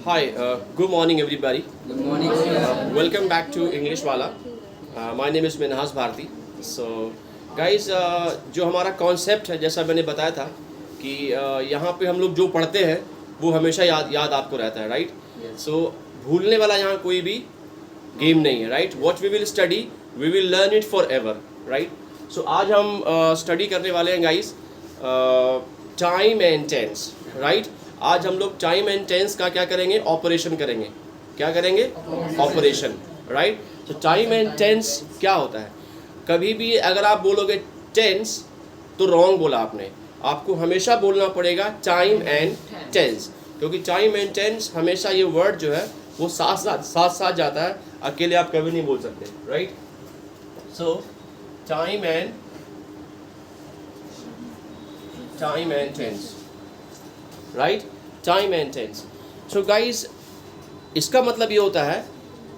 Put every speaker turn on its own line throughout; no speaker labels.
Hi, good morning everybody.
Good morning.
Welcome back to English Wala. My name is Minhas Bharti. So guys, जो हमारा concept है जैसा मैंने बताया था कि यहाँ पे हम लोग जो पढ़ते हैं वो हमेशा याद आपको रहता है, राइट? सो भूलने वाला यहाँ कोई भी गेम नहीं है, right? What we will study we will learn it for ever, right? So आज हम स्टडी करने वाले हैं guys time and tense, right? आज हम लोग टाइम एंड टेंस का क्या करेंगे? ऑपरेशन करेंगे. क्या करेंगे? Operation, right? तो टाइम एंड टेंस क्या होता है? कभी भी अगर आप बोलोगे टेंस तो रॉन्ग बोला आपने. आपको हमेशा बोलना पड़ेगा टाइम एंड टेंस, क्योंकि टाइम एंड टेंस हमेशा ये वर्ड जो है वो साथ जाता है. अकेले आप कभी नहीं बोल सकते, right? So time and tense, right? Time and tense. So guys, इसका मतलब ये होता है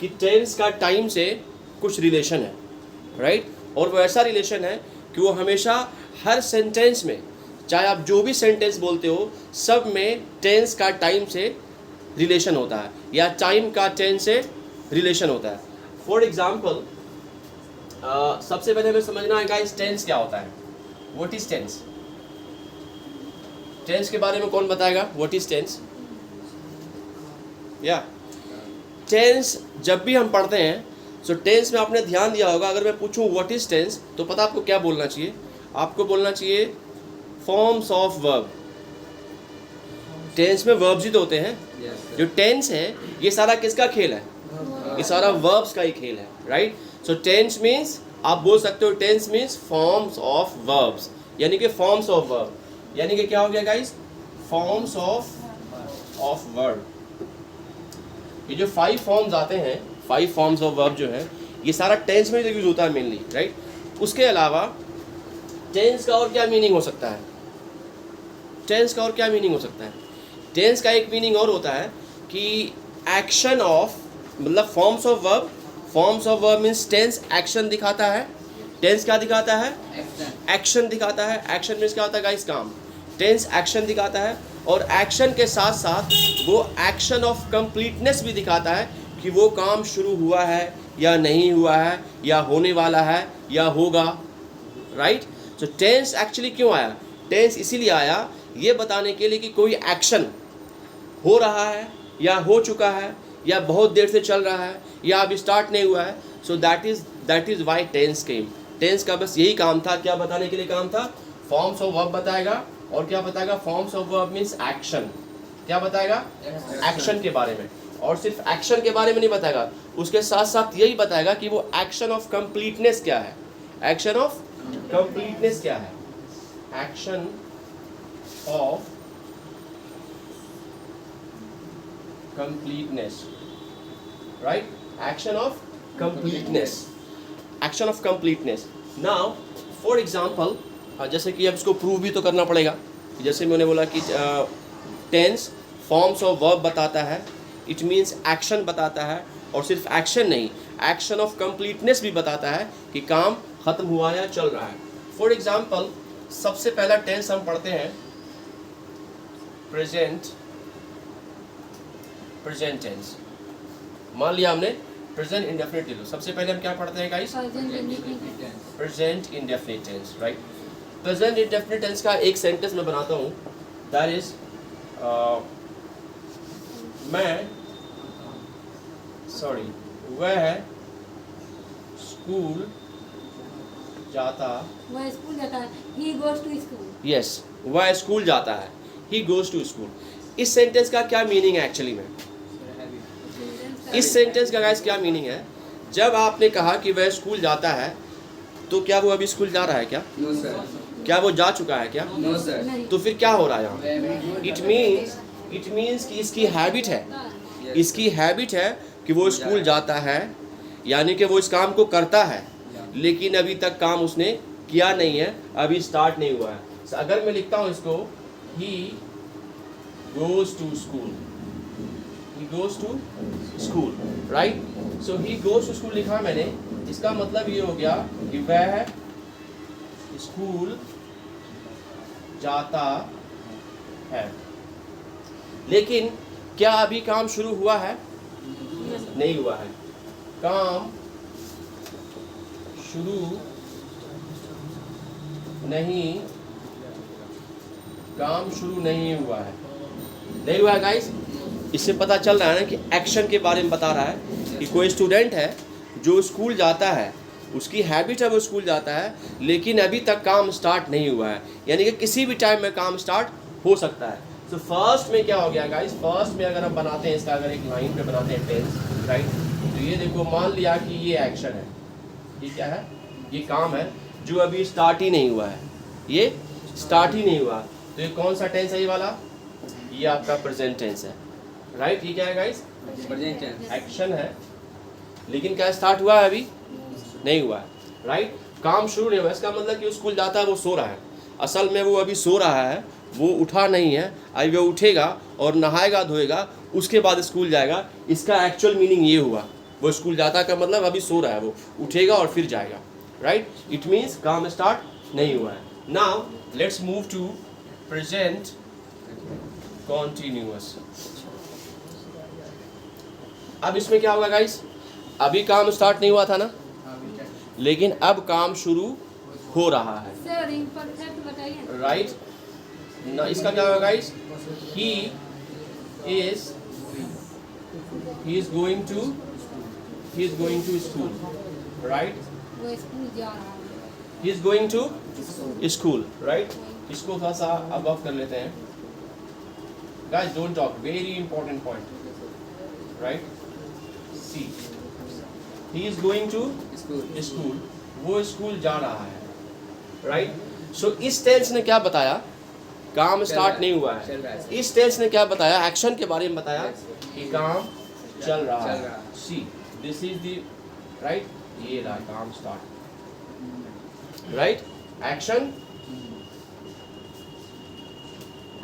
कि टेंस का टाइम से कुछ रिलेशन है, राइट? और वो ऐसा रिलेशन है कि वो हमेशा हर सेंटेंस में, चाहे आप जो भी सेंटेंस बोलते हो, सब में टेंस का टाइम से रिलेशन होता है या टाइम का टेंस से रिलेशन होता है. फॉर एग्जाम्पल, सबसे पहले हमें समझना है गाइस टेंस क्या होता है. What is tense? टेंस के बारे में कौन बताएगा? What is tense? या टेंस जब भी हम पढ़ते हैं, सो टेंस में आपने ध्यान दिया होगा, अगर मैं पूछूं व्हाट इज टेंस तो पता आपको क्या बोलना चाहिए? आपको बोलना चाहिए फॉर्म्स ऑफ वर्ब. टेंस में वर्ब्स ही तो होते हैं. जो टेंस है ये सारा किसका खेल है? ये सारा वर्ब्स का ही खेल है, राइट? सो टेंस मीन्स, आप बोल सकते हो tense means forms of verbs, यानी कि फॉर्म्स ऑफ वर्ब, यानी कि क्या हो गया गाइस? Forms of verb. ये जो 5 फॉर्म्स आते हैं, 5 फॉर्म्स ऑफ वर्ब जो है, ये सारा टेंस में यूज होता है मेनली, राइट? उसके अलावा टेंस का और क्या मीनिंग हो सकता है? टेंस का और क्या मीनिंग हो सकता है? टेंस का एक मीनिंग और होता है कि एक्शन ऑफ, मतलब forms of verb. Forms of verb means tense action दिखाता है. टेंस क्या दिखाता है? एक्शन दिखाता है. एक्शन मीन्स क्या होता है गाइस? काम. टेंस एक्शन दिखाता है और एक्शन के साथ साथ वो एक्शन ऑफ कंप्लीटनेस भी दिखाता है कि वो काम शुरू हुआ है या नहीं हुआ है या होने वाला है या होगा, राइट? तो टेंस एक्चुअली क्यों आया? टेंस इसीलिए आया ये बताने के लिए कि कोई एक्शन हो रहा है या हो चुका है या बहुत देर से चल रहा है या अभी स्टार्ट नहीं हुआ है. So that is why tense came. Tense का बस यही काम था. क्या बताने के लिए काम था? फॉर्म्स ऑफ वर्ब बताएगा. और क्या बताएगा? Forms of verb means action. क्या बताएगा? एक्शन के बारे में. और सिर्फ एक्शन के बारे में नहीं बताएगा, उसके साथ साथ यही बताएगा कि वो एक्शन ऑफ कंप्लीटनेस क्या है. एक्शन ऑफ कंप्लीटनेस क्या है? Action of completeness, right? Action of completeness. Action of completeness. Now for example, जैसे कि अब इसको प्रूव भी तो करना पड़ेगा. जैसे मैंने बोला कि टेंस फॉर्म्स ऑफ वर्ब बताता है, इट मीन्स एक्शन बताता है. और सिर्फ एक्शन नहीं, एक्शन ऑफ कंप्लीटनेस भी बताता है कि काम खत्म हुआ या चल रहा है. फॉर एग्जाम्पल, सबसे पहला टेंस हम पढ़ते हैं प्रेजेंट टेंस. मान लिया हमने प्रेजेंट इंडेफिनिट ले लो. सबसे पहले हम क्या पढ़ते हैं guys? Present indefinite tense, right? Present indefinite tense का एक सेंटेंस मैं बनाता हूँ. दैट इज वह स्कूल जाता.
वह स्कूल जाता है. He goes to school.
Yes, वह स्कूल जाता है. He goes to school. इस सेंटेंस का क्या मीनिंग है एक्चुअली में? इस सेंटेंस का गाइस क्या मीनिंग है? जब आपने कहा कि वह स्कूल जाता है, तो क्या वो अभी स्कूल जा रहा है क्या?
No sir.
क्या वो जा चुका है क्या?
No sir.
तो फिर क्या हो रहा है यहाँ? इट मीन्स कि इसकी हैबिट है. इसकी हैबिट है कि वो स्कूल जाता है, यानी कि वो इस काम को करता है, लेकिन अभी तक काम उसने किया नहीं है, अभी स्टार्ट नहीं हुआ है. So, अगर मैं लिखता हूँ इसको, he goes to school. He goes to school, right? So he goes to school लिखा मैंने. इसका मतलब ये हो गया कि वह स्कूल जाता है. लेकिन क्या अभी काम शुरू हुआ है? नहीं हुआ है। काम शुरू नहीं, काम शुरू नहीं हुआ है। नहीं हुआ है गाइस। इससे पता चल रहा है ना कि एक्शन के बारे में बता रहा है कि कोई स्टूडेंट है जो स्कूल जाता है, उसकी हैबिट है वो स्कूल जाता है, लेकिन अभी तक काम स्टार्ट नहीं हुआ है, यानी कि किसी भी टाइम में काम स्टार्ट हो सकता है। तो फर्स्ट में क्या हो गया गाइस, फर्स्ट में अगर हम बनाते हैं इसका, अगर एक लाइन पे बनाते हैं टेंस, राइट, तो ये देखो मान लिया कि ये एक्शन है, ये क्या है, ये काम है जो अभी स्टार्ट ही नहीं हुआ है, ये स्टार्ट ही नहीं हुआ। तो ये कौन सा टेंस है ये वाला? ये आपका प्रेजेंट टेंस है, राइट। ये क्या है गाइस?
Present tense.
एक्शन है, लेकिन क्या स्टार्ट हुआ है? अभी नहीं हुआ है, राइट। काम शुरू नहीं हुआ, इसका मतलब कि वो स्कूल जाता है वो सो रहा है। असल में वो अभी सो रहा है, वो उठा नहीं है, अभी वो उठेगा और नहाएगा धोएगा, उसके बाद स्कूल जाएगा। इसका एक्चुअल मीनिंग ये हुआ, वो स्कूल जाता का मतलब अभी सो रहा है, वो उठेगा और फिर जाएगा, राइट। इट मीन्स काम स्टार्ट नहीं हुआ है। Now let's move to present continuous. अब इसमें क्या होगा गाइस, अभी काम स्टार्ट नहीं हुआ था ना, लेकिन अब काम शुरू हो रहा है,
सर इम्परफेक्ट बताइए।
राइट ना। इसका क्या होगा guys, he is going to school, right.
वो स्कूल जा रहा है।
He is going to school, right. इसको थोड़ा सा अबव कर लेते हैं guys, don't talk, very important point, right. See, he is going to school, वो स्कूल जा रहा है, राइट। सो इस टेंस ने क्या बताया, काम स्टार्ट नहीं हुआ
चल रहा
है।
है।
इस टेंस ने क्या बताया, एक्शन के बारे में बताया कि काम चल रहा
चल
है।
रहा है।
सी, दिस इज द राइट, ये रहा काम स्टार्ट, राइट। एक्शन,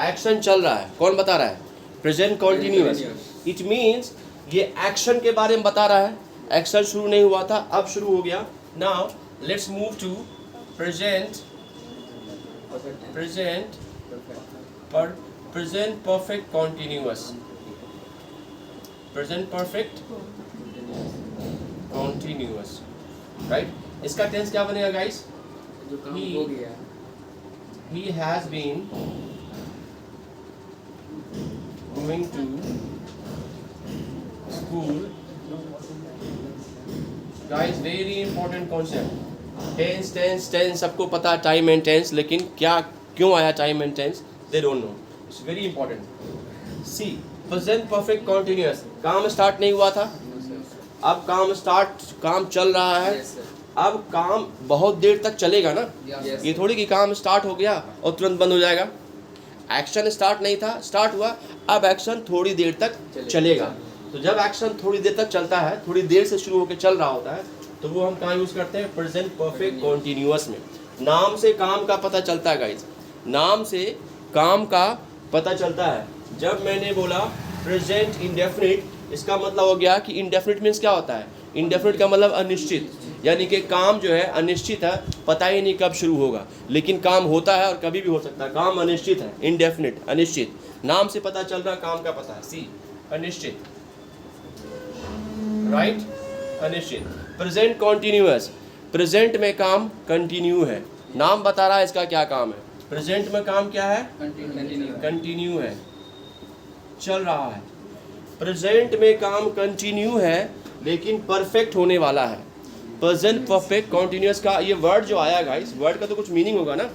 एक्शन चल रहा है, कौन बता रहा है? Present continuous. इट मीन्स ये एक्शन के बारे में बता रहा है, एक्शन शुरू नहीं हुआ था, अब शुरू हो गया। Now let's move to present perfect continuous. Present perfect continuous, right. इसका टेंस क्या बनेगा गाइस?
जो काम हो गया,
He has been going to school. Guys, very important concept. Tense सबको पता है, टाइम एंड टेंस, लेकिन क्या क्यों आया time and tense, they don't know. It's very important. See, present perfect continuous, काम स्टार्ट नहीं हुआ था, अब काम चल रहा है।
Yes, sir.
अब काम बहुत देर तक चलेगा ना,
Yes.
ये थोड़ी कि काम स्टार्ट हो गया और तुरंत बंद हो जाएगा। एक्शन स्टार्ट नहीं था, स्टार्ट हुआ, अब एक्शन थोड़ी देर तक चलेगा। तो जब एक्शन थोड़ी देर तक चलता है, थोड़ी देर से शुरू होकर चल रहा होता है, तो वो हम कहाँ यूज़ करते हैं? प्रेजेंट परफेक्ट कॉन्टिन्यूअस में। नाम से काम का पता चलता है गाइज, नाम से काम का पता चलता है। जब मैंने बोला प्रेजेंट इंडेफिनिट, इसका मतलब हो गया कि इंडेफिनिट मीन्स क्या होता है? इंडेफिनिट का मतलब अनिश्चित, यानी कि काम जो है अनिश्चित है, पता ही नहीं कब शुरू होगा, लेकिन काम होता है और कभी भी हो सकता है। काम अनिश्चित है, इंडेफिनिट, अनिश्चित। नाम से पता चल रहा काम का पता है। सी, अनिश्चित, राइट, अनिश्चित। प्रेजेंट कॉन्टिन्यूअस, प्रेजेंट में काम कंटिन्यू है, नाम बता रहा है इसका क्या काम है। प्रेजेंट में काम क्या है? कंटिन्यू है, चल रहा है। प्रेजेंट में काम कंटिन्यू है, लेकिन परफेक्ट होने वाला है। प्रेजेंट परफेक्ट कॉन्टिन्यूअस का ये वर्ड जो आया गाइस, वर्ड का तो कुछ मीनिंग होगा ना,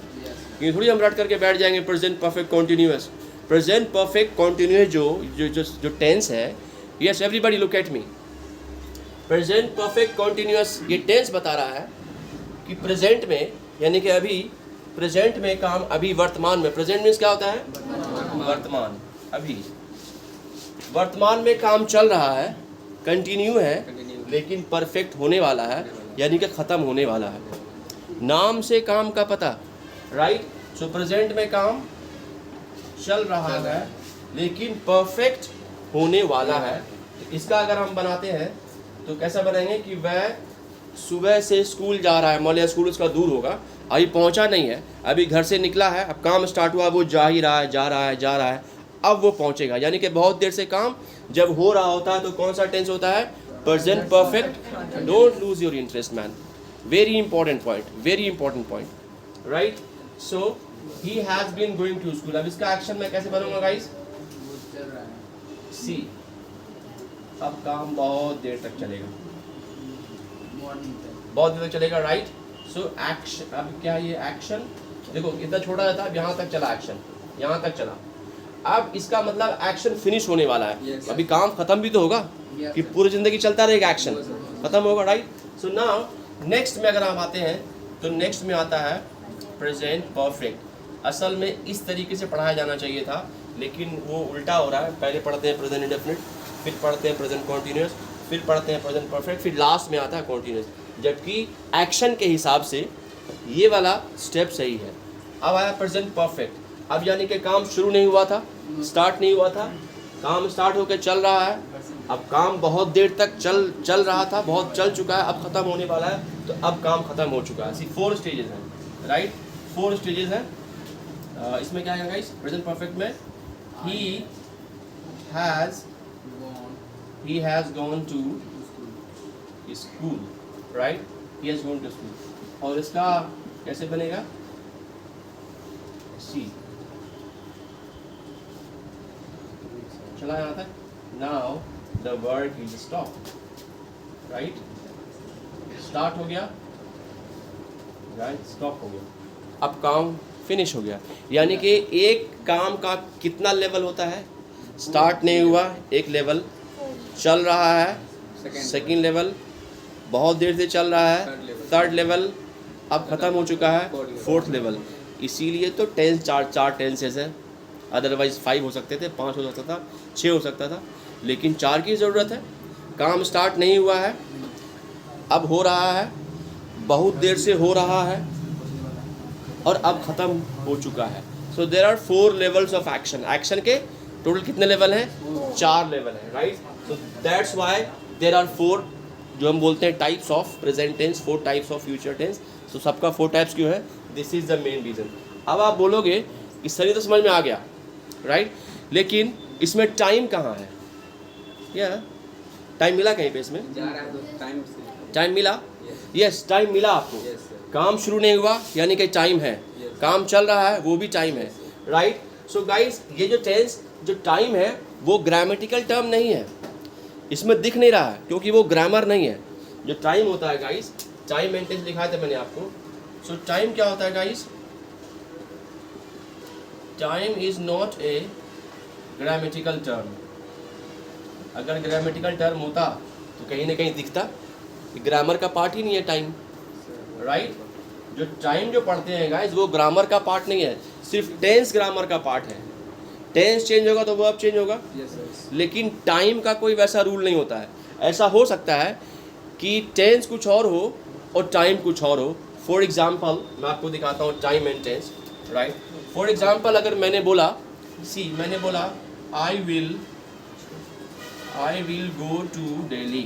ये थोड़ी हम रट करके बैठ जाएंगे present perfect continuous. Present perfect continuous जो टेंस है, yes everybody look at me. Present perfect continuous ये टेंस बता रहा है कि प्रेजेंट में, यानी कि अभी प्रेजेंट में काम, अभी वर्तमान में। प्रेजेंट मीन्स क्या होता है? वर्तमान, अभी वर्तमान में काम चल रहा है, कंटिन्यू है, लेकिन परफेक्ट होने वाला है, यानी कि ख़त्म होने वाला है। नाम से काम का पता, राइट। सो प्रेजेंट में काम चल रहा है, लेकिन परफेक्ट होने वाला है। इसका अगर हम बनाते हैं तो कैसा बनाएंगे कि वह सुबह से स्कूल जा रहा है, मान लिया स्कूल उसका दूर होगा, अभी पहुंचा नहीं है, अभी घर से निकला है, अब काम स्टार्ट हुआ, वो जा ही रहा है, जा रहा है, अब वो पहुंचेगा, यानी कि बहुत देर से काम जब हो रहा होता है तो कौन सा टेंस होता है? Present perfect. Don't lose your interest man, very important point, very important point, right. So he has been going to school. अब इसका एक्शन मैं कैसे बनाऊंगा गाइस? सी, अब काम बहुत देर तक चलेगा, बहुत देर तक चलेगा, राइट। सो एक्शन, अब क्या ये एक्शन देखो इतना छोटा रहता है, यहाँ तक चला एक्शन, यहाँ तक चला। अब इसका मतलब एक्शन फिनिश होने वाला है।
Yes.
अभी काम खत्म भी तो होगा कि पूरी जिंदगी चलता रहेगा, एक्शन खत्म होगा, राइट। सो नाउ नेक्स्ट में अगर हम आते हैं तो नेक्स्ट में आता है प्रेजेंट परफेक्ट। असल में इस तरीके से पढ़ाया जाना चाहिए था, लेकिन वो उल्टा हो रहा है। पहले पढ़ते हैं प्रेजेंट इंडेफिनिट, फिर पढ़ते हैं प्रेजेंट कॉन्टिन्यूस, फिर पढ़ते हैं प्रेजेंट परफेक्ट, फिर लास्ट में आता है कॉन्टिन्यूस, जबकि एक्शन के हिसाब से ये वाला स्टेप सही है। अब आया प्रेजेंट परफेक्ट। अब यानी कि काम शुरू नहीं हुआ था, स्टार्ट नहीं हुआ था, काम स्टार्ट होकर चल रहा है। अब काम बहुत देर तक चल रहा था, बहुत चल चुका है, अब ख़त्म होने वाला है, तो अब काम ख़त्म हो चुका है। सी 4 स्टेजेस हैं, राइट, 4 स्टेजेस हैं। इसमें क्या है गाइस? प्रेजेंट परफेक्ट में he has gone to school, right, he has gone to school. और इसका कैसे बनेगा? सी, चला यहाँ तक। Now the work is stop, right, start हो गया, राइट, स्टॉप हो गया, अब काम फिनिश हो गया। यानी कि एक काम का कितना लेवल होता है? स्टार्ट नहीं हुआ, एक लेवल, चल रहा है, सेकंड लेवल, बहुत देर से चल रहा है, थर्ड लेवल, अब खत्म हो चुका है, फोर्थ लेवल। इसीलिए तो टेंस चार टेंसेस हैं, अदरवाइज 5 हो सकते थे, 5 हो सकता था, 6 हो सकता था, लेकिन 4 की ज़रूरत है। काम स्टार्ट नहीं हुआ है, अब हो रहा है, बहुत देर से हो रहा है, और अब ख़त्म हो चुका है। So there are 4 levels of action. Action के टोटल कितने लेवल हैं? 4 लेवल हैं, right. So that's why there are 4 जो हम बोलते हैं types of present tense, 4 types of future tense. तो सबका 4 टाइप्स क्यों है? This is the main reason. अब आप बोलोगे कि सर ये तो समझ में आ गया, राइट, लेकिन इसमें टाइम कहाँ है? या टाइम मिला कहीं पे? इसमें
जा रहा है तो टाइम से
टाइम मिला? यस, टाइम मिला आपको।
यस सर,
काम शुरू नहीं हुआ यानी कि टाइम है,
Yes.
काम चल रहा है वो भी टाइम है, राइट। सो गाइस, ये जो टेंस, जो टाइम है, वो ग्रामेटिकल टर्म नहीं है, इसमें दिख नहीं रहा है क्योंकि वो ग्रामर नहीं है। जो टाइम होता है गाइस, टाइम एंड टेंस दिखाया था मैंने आपको। सो टाइम क्या होता है guys? Time is not a grammatical term. अगर ग्रामेटिकल टर्म होता तो कहीं ना कहीं दिखता, ग्रामर का पार्ट ही नहीं है टाइम, राइट। जो टाइम जो पढ़ते हैं गाइस, वो ग्रामर का पार्ट नहीं है, सिर्फ टेंस ग्रामर का पार्ट है। टेंस चेंज होगा तो वर्ब चेंज होगा,
यस सर,
लेकिन टाइम का कोई वैसा रूल नहीं होता है। ऐसा हो सकता है कि टेंस कुछ और हो और टाइम कुछ और हो। फॉर एग्जाम्पल मैं आपको दिखाता हूँ time and tense, right. For example अगर मैंने बोला, मैंने बोला I will go to Delhi,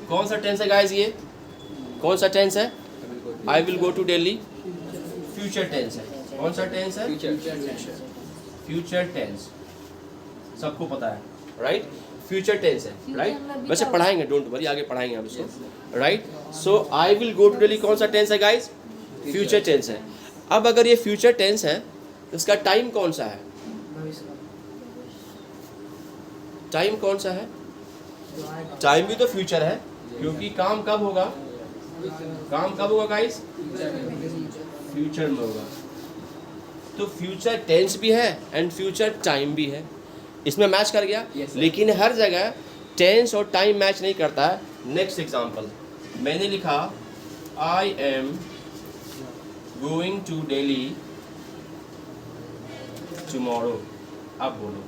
कौन सा टेंस है गाइस? ये कौन सा टेंस है? I will go to Delhi future tense है। कौन सा टेंस है? फ्यूचर टेंस, सबको पता है, राइट, फ्यूचर टेंस है, राइट। वैसे पढ़ाएंगे, डोंट वरी, आगे पढ़ाएंगे आप इसको, right. So I will go to Delhi कौन सा टेंस है गाइस? फ्यूचर टेंस है। अब अगर ये फ्यूचर टेंस है तो इसका टाइम कौन सा है? टाइम कौन सा है? टाइम भी तो फ्यूचर है, क्योंकि काम कब होगा? काम कब होगा गाइस? फ्यूचर में होगा। तो फ्यूचर टेंस भी है एंड फ्यूचर टाइम भी है, इसमें मैच कर गया।
Yes,
लेकिन हर जगह टेंस और टाइम मैच नहीं करता है। नेक्स्ट एग्जांपल मैंने लिखा I am going to Delhi tomorrow. अब बोलो,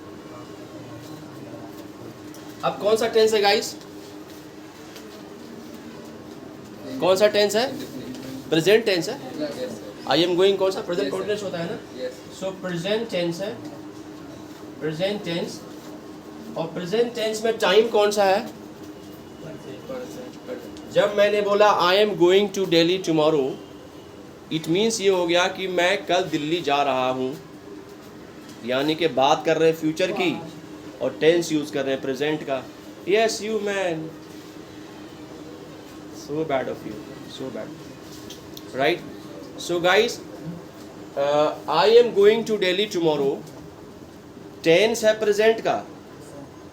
अब कौन सा टेंस है गाइस? कौन सा टेंस है? प्रेजेंट टेंस है।
Yes sir,
I am going कौन सा? Present
Yes, sir.
कॉन्टिन्यूस होता है ना।
यस
सो प्रेजेंट टेंस है, प्रेजेंट टेंस। और प्रेजेंट टेंस में टाइम कौन सा है? जब मैंने बोला I am going to Delhi tomorrow, it means ये हो गया कि मैं कल दिल्ली जा रहा हूँ, यानी कि बात कर रहे हैं फ्यूचर की और टेंस यूज कर रहे हैं प्रेजेंट का. Yes you man, so bad of you, so bad, right. So guys, I am going to Delhi tomorrow, tense है प्रेजेंट का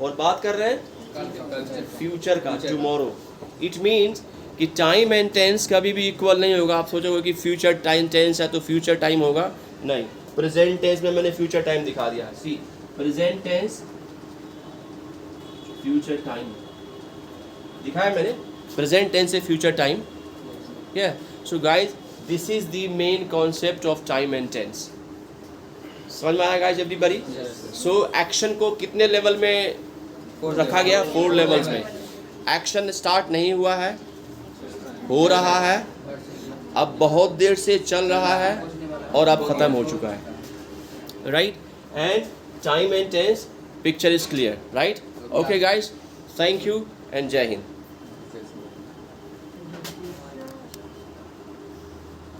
और बात कर रहे हैं फ्यूचर का, टुमारो. इट मीन्स कि टाइम एंड टेंस कभी भी इक्वल नहीं होगा. आप सोचोगे कि फ्यूचर टाइम टेंस है तो फ्यूचर टाइम होगा, नहीं. प्रेजेंट टेंस में मैंने फ्यूचर टाइम दिखा दिया. See, present tense future time दिखाया मैंने. प्रेजेंट टेंस से फ्यूचर टाइम. या so guys, this is the main concept of time and tense. समझ में आया गाइस एवरीबॉडी? सो एक्शन को कितने लेवल में रखा गया? 4 लेवल्स में. एक्शन स्टार्ट नहीं हुआ है, हो रहा है, अब बहुत देर से चल रहा है और अब ख़त्म हो चुका है, right. And time and tense picture is clear, right. Okay guys, thank you and जय हिंद.